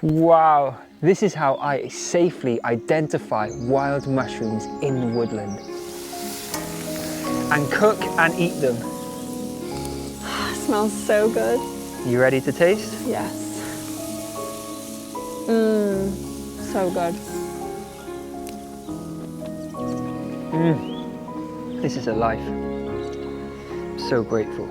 Wow, this is how I safely identify wild mushrooms in the woodland. And cook and eat them. Smells so good. You ready to taste? Yes. So good. This is a life. So grateful.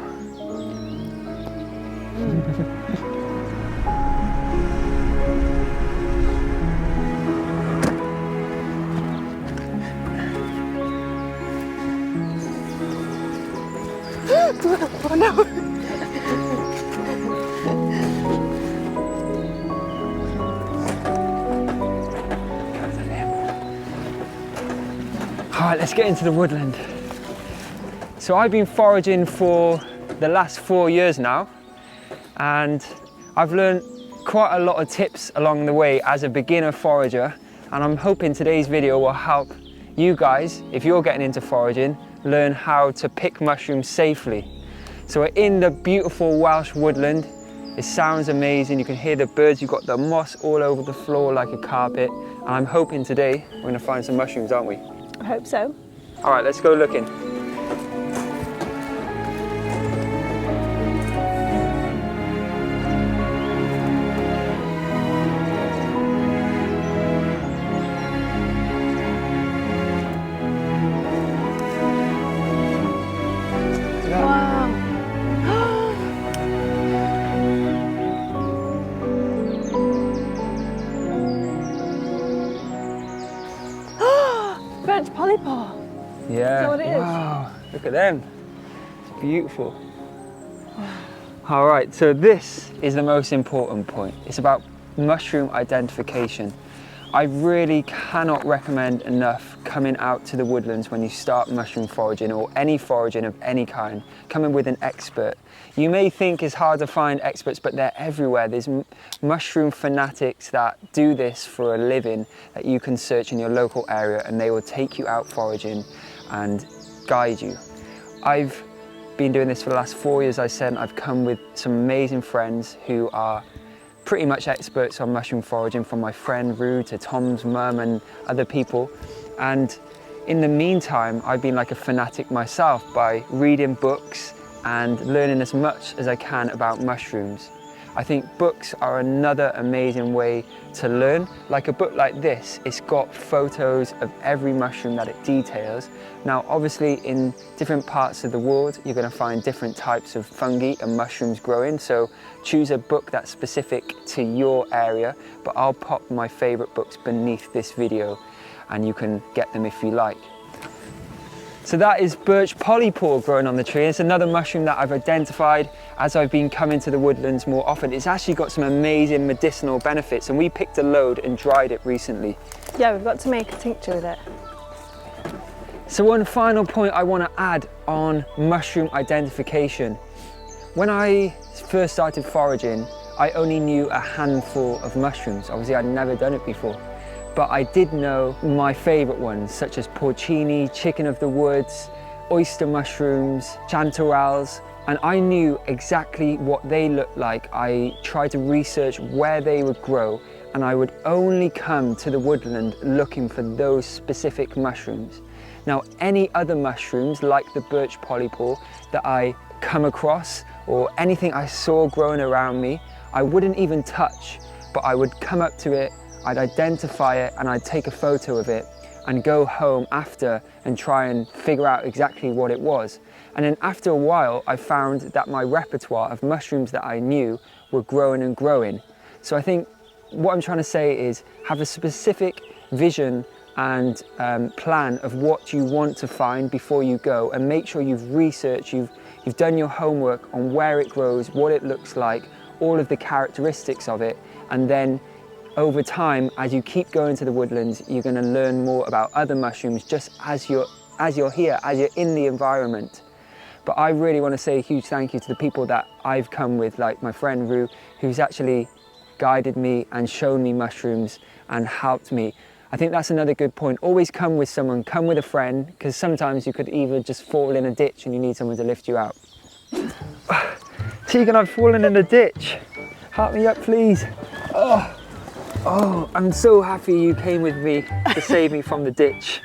Oh no! All right, let's get into the woodland. So I've been foraging for the last 4 years now, and I've learned quite a lot of tips along the way as a beginner forager, and I'm hoping today's video will help you guys, if you're getting into foraging, learn how to pick mushrooms safely. So we're in the beautiful Welsh woodland. It sounds amazing. You can hear the birds. You've got the moss all over the floor like a carpet. And I'm hoping today we're going to find some mushrooms, aren't we? I hope so. All right, let's go looking. Birch polypore. Yeah. Is that what it is? Wow, look at them. It's beautiful. All right, so this is the most important point. It's about mushroom identification. I really cannot recommend enough coming out to the woodlands when you start mushroom foraging or any foraging of any kind, coming with an expert. You may think it's hard to find experts, but they're everywhere. There's mushroom fanatics that do this for a living that you can search in your local area, and they will take you out foraging and guide you. I've been doing this for the last 4 years, I said, and I've come with some amazing friends who are pretty much experts on mushroom foraging, from my friend Rue to Tom's mum and other people. And in the meantime, I've been like a fanatic myself by reading books and learning as much as I can about mushrooms. I think books are another amazing way to learn. Like a book like this, it's got photos of every mushroom that it details. Now, obviously in different parts of the world, you're going to find different types of fungi and mushrooms growing. So choose a book that's specific to your area, but I'll pop my favorite books beneath this video and you can get them if you like. So that is birch polypore growing on the tree. It's another mushroom that I've identified as I've been coming to the woodlands more often. It's actually got some amazing medicinal benefits, and we picked a load and dried it recently. Yeah, we've got to make a tincture with it. So one final point I want to add on mushroom identification. When I first started foraging, I only knew a handful of mushrooms. Obviously, I'd never done it before. But I did know my favourite ones, such as porcini, chicken of the woods, oyster mushrooms, chanterelles, and I knew exactly what they looked like. I tried to research where they would grow, and I would only come to the woodland looking for those specific mushrooms. Now, any other mushrooms, like the birch polypore, that I come across, or anything I saw growing around me, I wouldn't even touch, but I would come up to it, I'd identify it, and I'd take a photo of it and go home after and try and figure out exactly what it was. And then after a while, I found that my repertoire of mushrooms that I knew were growing and growing. So I think what I'm trying to say is have a specific vision and plan of what you want to find before you go, and make sure you've researched, you've done your homework on where it grows, what it looks like, all of the characteristics of it, and then over time, as you keep going to the woodlands, you're going to learn more about other mushrooms just as you're here, as you're in the environment. But I really want to say a huge thank you to the people that I've come with, like my friend Rue, who's actually guided me and shown me mushrooms and helped me. I think that's another good point. Always come with someone, come with a friend, because sometimes you could either just fall in a ditch and you need someone to lift you out. Tegan, I've fallen in a ditch. Help me up, please. Oh. Oh, I'm so happy you came with me to save me from the ditch.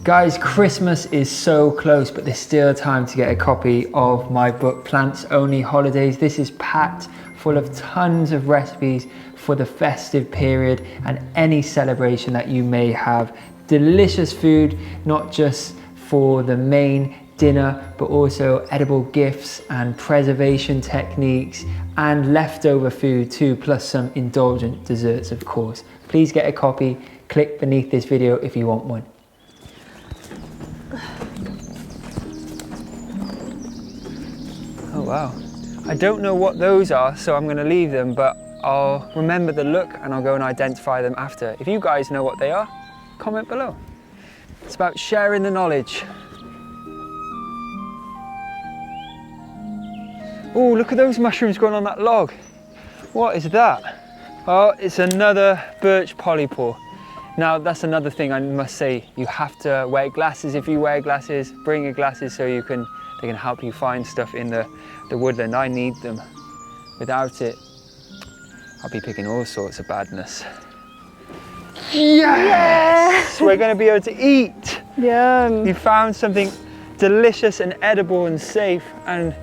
Guys, Christmas is so close, but there's still time to get a copy of my book, Plants Only Holidays. This is packed full of tons of recipes for the festive period and any celebration that you may have. Delicious food, not just for the main dinner, but also edible gifts and preservation techniques and leftover food too, plus some indulgent desserts, of course. Please get a copy. Click beneath this video if you want one. Oh wow. I don't know what those are, so I'm going to leave them, but I'll remember the look and I'll go and identify them after. If you guys know what they are, comment below. It's about sharing the knowledge. Oh, look at those mushrooms growing on that log. What is that? Oh, it's another birch polypore. Now, that's another thing I must say. You have to wear glasses. If you wear glasses, bring your glasses so they can help you find stuff in the woodland. I need them. Without it, I'll be picking all sorts of badness. Yes! We're going to be able to eat. Yum. You found something delicious and edible and safe and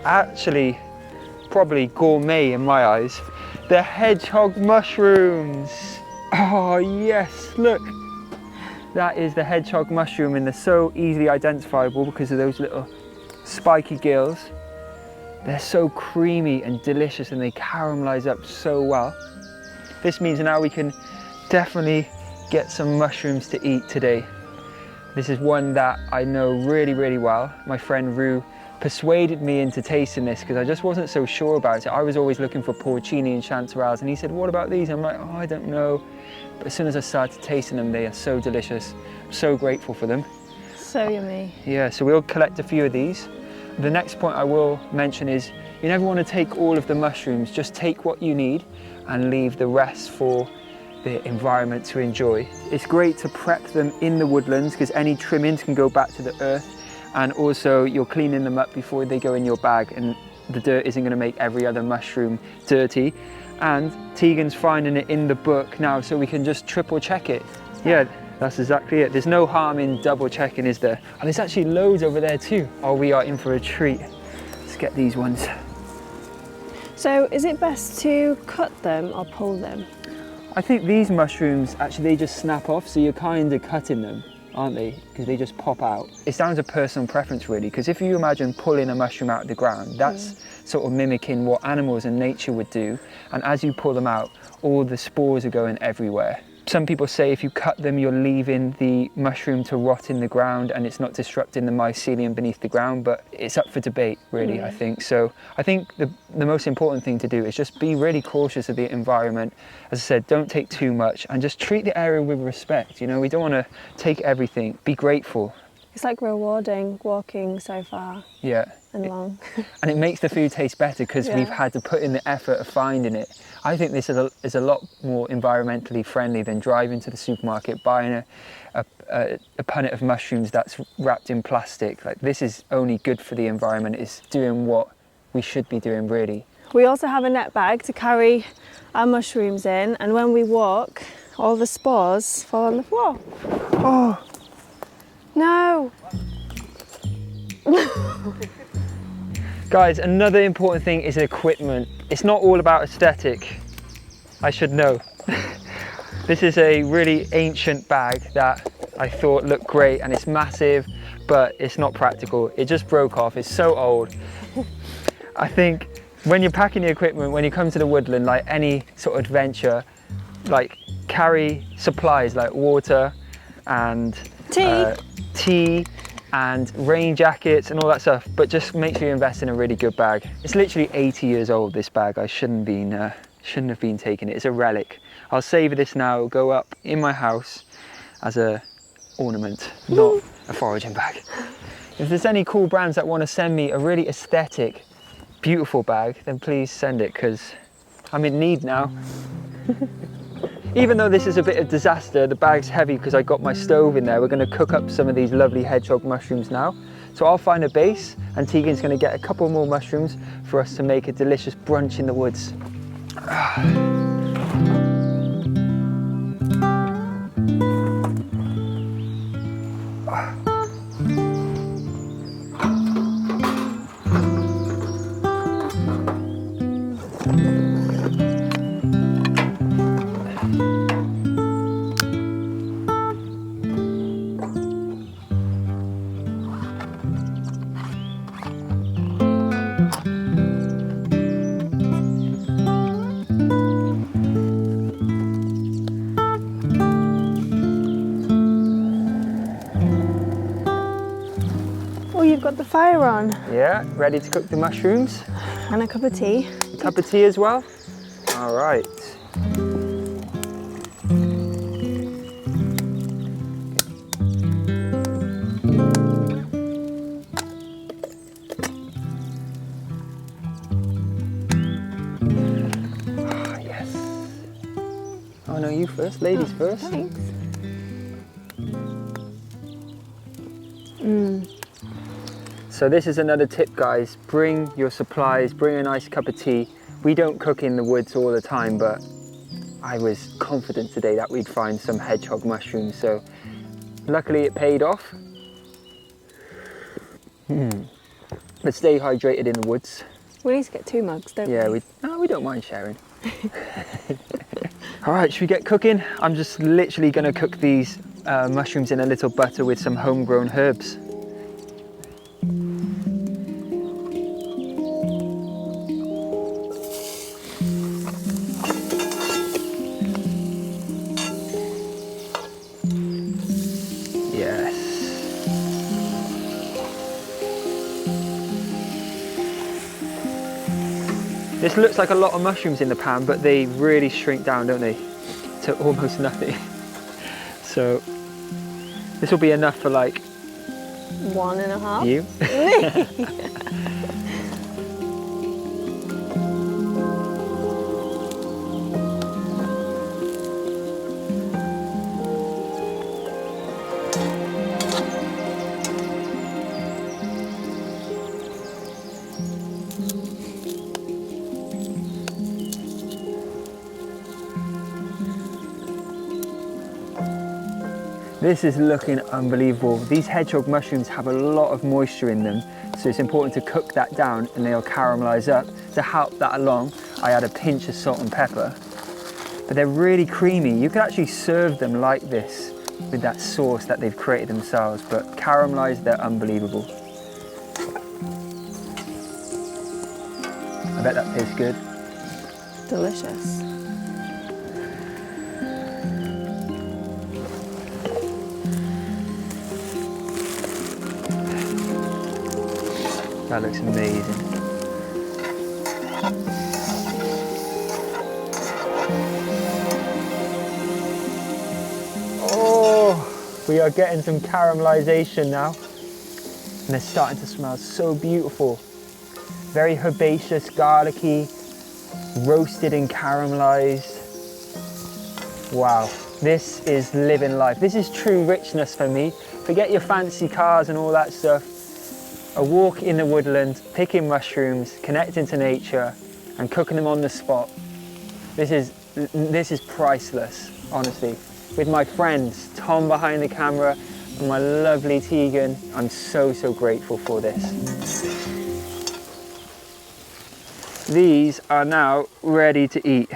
actually probably gourmet in my eyes. The hedgehog mushrooms. Oh yes, look. That is the hedgehog mushroom, and they're so easily identifiable because of those little spiky gills. They're so creamy and delicious and they caramelize up so well. This means now we can definitely get some mushrooms to eat today. This is one that I know really, really well. My friend Rue persuaded me into tasting this because I just wasn't so sure about it. I was always looking for porcini and chanterelles, and he said, what about these? I'm like, oh, I don't know. But as soon as I started tasting them, they are so delicious. I'm so grateful for them. So yummy. Yeah, so we'll collect a few of these. The next point I will mention is you never want to take all of the mushrooms, just take what you need and leave the rest for the environment to enjoy. It's great to prep them in the woodlands because any trimmings can go back to the earth, and also you're cleaning them up before they go in your bag, and the dirt isn't going to make every other mushroom dirty. And Tegan's finding it in the book now, so we can just triple check it. Yeah, that's exactly it. There's no harm in double checking, is there? Oh, there's actually loads over there too. Oh, we are in for a treat. Let's get these ones. So is it best to cut them or pull them? I think these mushrooms, actually, they just snap off, so you're kind of cutting them, aren't they? Because they just pop out. It's down to personal preference, really, because if you imagine pulling a mushroom out of the ground, that's sort of mimicking what animals and nature would do. And as you pull them out, all the spores are going everywhere. Some people say if you cut them, you're leaving the mushroom to rot in the ground and it's not disrupting the mycelium beneath the ground, but it's up for debate, really, I think. So I think the most important thing to do is just be really cautious of the environment. As I said, don't take too much and just treat the area with respect. You know, we don't want to take everything. Be grateful. It's like rewarding walking so far. Yeah. And long. And it makes the food taste better because we've had to put in the effort of finding it. I think this is a lot more environmentally friendly than driving to the supermarket, buying a punnet of mushrooms that's wrapped in plastic. Like, this is only good for the environment. It's doing what we should be doing, really. We also have a net bag to carry our mushrooms in, and when we walk, all the spores fall on the floor. Oh! No! Guys, another important thing is equipment. It's not all about aesthetic, I should know. This is a really ancient bag that I thought looked great, and it's massive, but it's not practical. It just broke off, it's so old. I think when you're packing your equipment, when you come to the woodland, like any sort of adventure, like carry supplies like water and tea and rain jackets and all that stuff, but just make sure you invest in a really good bag. It's literally 80 years old, this bag. I shouldn't have been taking it. It's a relic. I'll save this now. It'll go up in my house as a ornament, not a foraging bag. If there's any cool brands that want to send me a really aesthetic, beautiful bag, then please send it, because I'm in need now. Even though this is a bit of disaster, the bag's heavy because I got my stove in there. We're going to cook up some of these lovely hedgehog mushrooms now. So I'll find a base and Tegan's gonna get a couple more mushrooms for us to make a delicious brunch in the woods. Oh, you've got the fire on. Yeah, ready to cook the mushrooms? And a cup of tea. A cup of tea as well? All right. Ah, yes. Oh no, you first, ladies first. Thanks. So this is another tip, guys. Bring your supplies, bring a nice cup of tea. We don't cook in the woods all the time, but I was confident today that we'd find some hedgehog mushrooms, so luckily it paid off. But stay hydrated in the woods. We need to get 2 mugs, don't we? Yeah, we don't mind sharing. All right, should we get cooking? I'm just literally gonna cook these mushrooms in a little butter with some homegrown herbs. This looks like a lot of mushrooms in the pan, but they really shrink down, don't they? To almost nothing. So this will be enough for like 1.5. you. This is looking unbelievable. These hedgehog mushrooms have a lot of moisture in them, so it's important to cook that down and they'll caramelize up. To help that along, I add a pinch of salt and pepper. But they're really creamy. You could actually serve them like this with that sauce that they've created themselves, but caramelized, they're unbelievable. I bet that tastes good. Delicious. That looks amazing. Oh, we are getting some caramelization now. And they're starting to smell so beautiful. Very herbaceous, garlicky, roasted and caramelized. Wow, this is living life. This is true richness for me. Forget your fancy cars and all that stuff. A walk in the woodland, picking mushrooms, connecting to nature and cooking them on the spot. This is priceless, honestly. With my friends, Tom behind the camera and my lovely Tegan, I'm so grateful for this. These are now ready to eat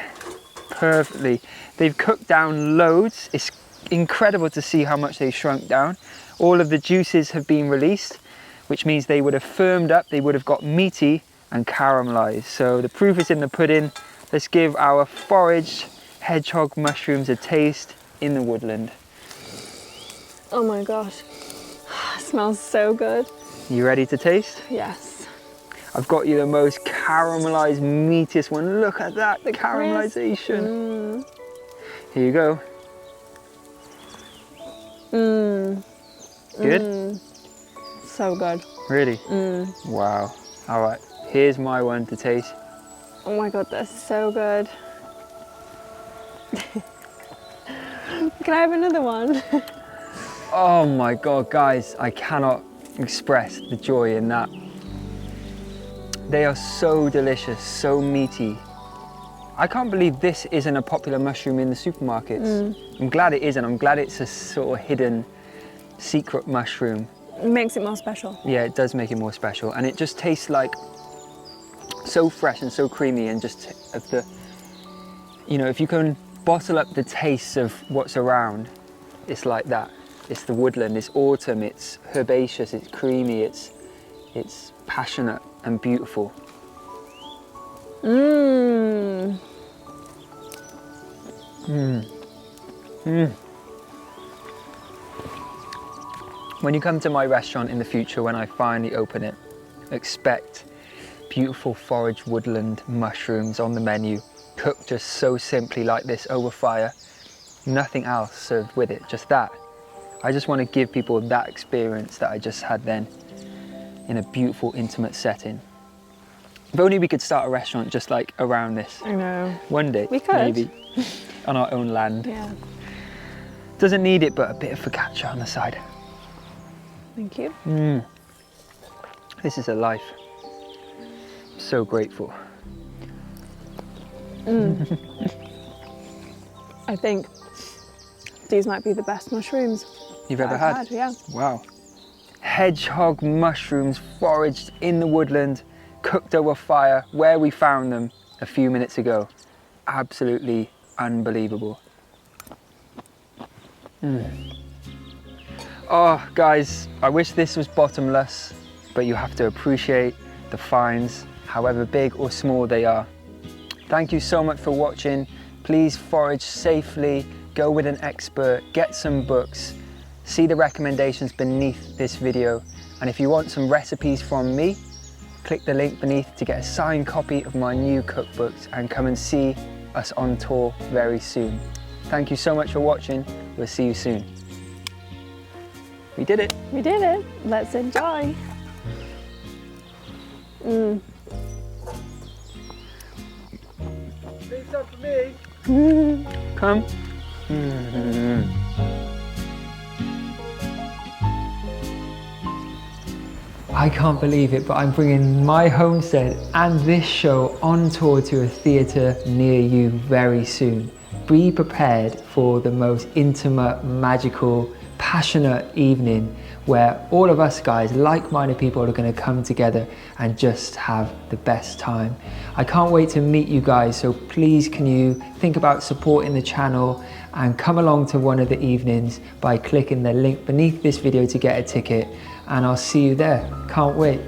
perfectly. They've cooked down loads. It's incredible to see how much they've shrunk down. All of the juices have been released, which means they would have firmed up, they would have got meaty and caramelized. So the proof is in the pudding. Let's give our foraged hedgehog mushrooms a taste in the woodland. Oh my gosh, it smells so good. You ready to taste? Yes. I've got you the most caramelized, meatiest one. Look at that, the caramelization. Here you go. Good? So good. Really? Wow. All right, here's my one to taste. Oh my god, that's so good. Can I have another one? Oh my God, guys, I cannot express the joy in that. They are so delicious, so meaty. I can't believe this isn't a popular mushroom in the supermarkets. I'm glad it isn't. I'm glad it's a sort of hidden secret mushroom. It makes it more special. Yeah, it does make it more special. And it just tastes like so fresh and so creamy, and just of the, you know, if you can bottle up the tastes of what's around, it's like that. It's the woodland, it's autumn, it's herbaceous, it's creamy, it's passionate and beautiful. Mmm. Mm. Mm. When you come to my restaurant in the future, when I finally open it, expect beautiful forage woodland mushrooms on the menu, cooked just so simply like this over fire. Nothing else served with it, just that. I just want to give people that experience that I just had then in a beautiful, intimate setting. If only we could start a restaurant just like around this. I know. One day, We could. maybe, on our own land. Yeah. Doesn't need it, but a bit of focaccia on the side. Thank you. This is a life. I'm so grateful. I think these might be the best mushrooms You've ever I've had? Yeah. Wow. Hedgehog mushrooms foraged in the woodland, cooked over fire, where we found them a few minutes ago. Absolutely unbelievable. Oh, guys, I wish this was bottomless, but you have to appreciate the finds, however big or small they are. Thank you so much for watching. Please forage safely, go with an expert, get some books, see the recommendations beneath this video. And if you want some recipes from me, click the link beneath to get a signed copy of my new cookbooks and come and see us on tour very soon. Thank you so much for watching. We'll see you soon. We did it. We did it. Let's enjoy. Leave some for me. Come. I can't believe it, but I'm bringing my homestead and this show on tour to a theatre near you very soon. Be prepared for the most intimate, magical, passionate evening where all of us guys, like-minded people, are going to come together and just have the best time. I can't wait to meet you guys, so please can you think about supporting the channel and come along to one of the evenings by clicking the link beneath this video to get a ticket, and I'll see you there. Can't wait.